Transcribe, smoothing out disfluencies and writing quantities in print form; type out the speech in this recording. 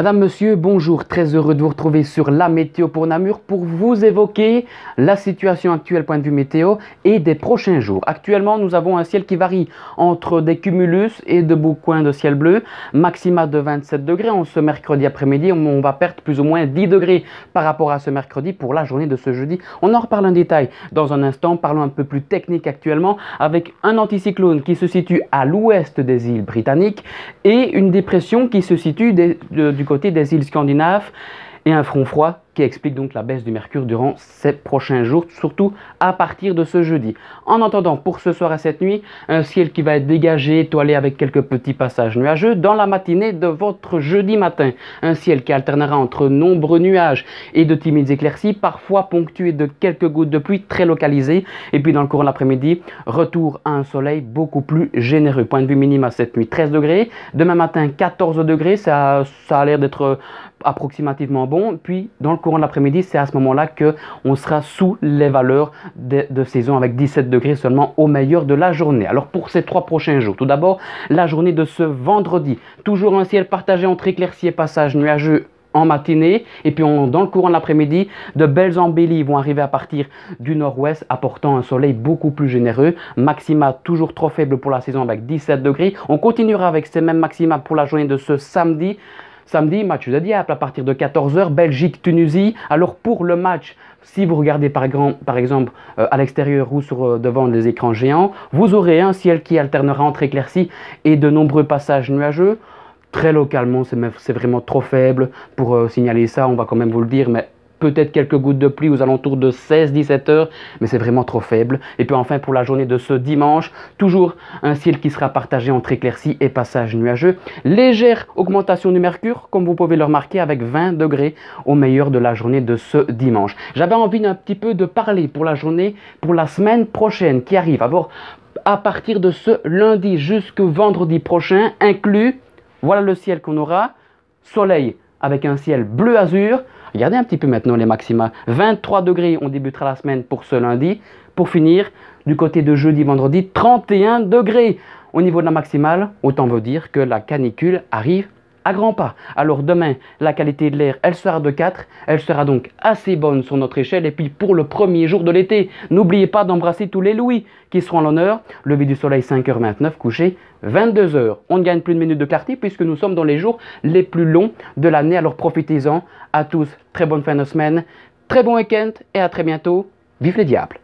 Madame, Monsieur, bonjour, très heureux de vous retrouver sur la météo pour Namur pour vous évoquer la situation actuelle point de vue météo et des prochains jours. Actuellement, nous avons un ciel qui varie entre des cumulus et de beaux coins de ciel bleu, maxima de 27 degrés. En ce mercredi après-midi, on va perdre plus ou moins 10 degrés par rapport à ce mercredi pour la journée de ce jeudi. On en reparle en détail dans un instant. Parlons un peu plus technique actuellement avec un anticyclone qui se situe à l'ouest des îles britanniques et une dépression qui se situe du côté des îles scandinaves et un front froid qui explique donc la baisse du mercure durant ces prochains jours, surtout à partir de ce jeudi. En attendant, pour ce soir et cette nuit, un ciel qui va être dégagé, étoilé avec quelques petits passages nuageux. Dans la matinée de votre jeudi matin, un ciel qui alternera entre nombreux nuages et de timides éclaircies, parfois ponctués de quelques gouttes de pluie très localisées. Et puis dans le courant de l'après-midi, retour à un soleil beaucoup plus généreux. Point de vue minimum cette nuit, 13 degrés. Demain matin, 14 degrés, ça a l'air d'être approximativement bon. Puis dans le courant de l'après-midi, c'est à ce moment-là qu'on sera sous les valeurs de saison avec 17 degrés seulement au meilleur de la journée. Alors pour ces 3 prochains jours, tout d'abord, la journée de ce vendredi, toujours un ciel partagé entre éclaircies et passages nuageux en matinée, et puis dans le courant de l'après-midi, de belles embellies vont arriver à partir du nord-ouest, apportant un soleil beaucoup plus généreux. Maxima toujours trop faible pour la saison avec 17 degrés. On continuera avec ces mêmes maxima pour la journée de ce samedi. Samedi, match de diable à partir de 14 h, Belgique-Tunisie. Alors pour le match, si vous regardez par exemple à l'extérieur ou devant les écrans géants, vous aurez un ciel qui alternera entre éclaircies et de nombreux passages nuageux. Très localement, c'est vraiment trop faible pour signaler ça, on va quand même vous le dire, mais peut-être quelques gouttes de pluie aux alentours de 16-17 heures, mais c'est vraiment trop faible. Et puis enfin pour la journée de ce dimanche, toujours un ciel qui sera partagé entre éclaircies et passages nuageux. Légère augmentation du mercure, comme vous pouvez le remarquer, avec 20 degrés au meilleur de la journée de ce dimanche. J'avais envie d'un petit peu de parler pour la journée, pour la semaine prochaine qui arrive. Alors, à partir de ce lundi jusqu'au vendredi prochain, inclus, voilà le ciel qu'on aura, soleil avec un ciel bleu azur. Regardez un petit peu maintenant les maxima. 23 degrés, on débutera la semaine pour ce lundi. Pour finir, du côté de jeudi, vendredi, 31 degrés. Au niveau de la maximale, autant vous dire que la canicule arrive à grands pas. Alors demain, la qualité de l'air, elle sera de 4. Elle sera donc assez bonne sur notre échelle. Et puis pour le premier jour de l'été, n'oubliez pas d'embrasser tous les louis qui seront à l'honneur. Lever du soleil 5h29, coucher 22h. On ne gagne plus de minutes de clarté puisque nous sommes dans les jours les plus longs de l'année. Alors profitez-en. À tous, très bonne fin de semaine, très bon week-end et à très bientôt. Vive les diables!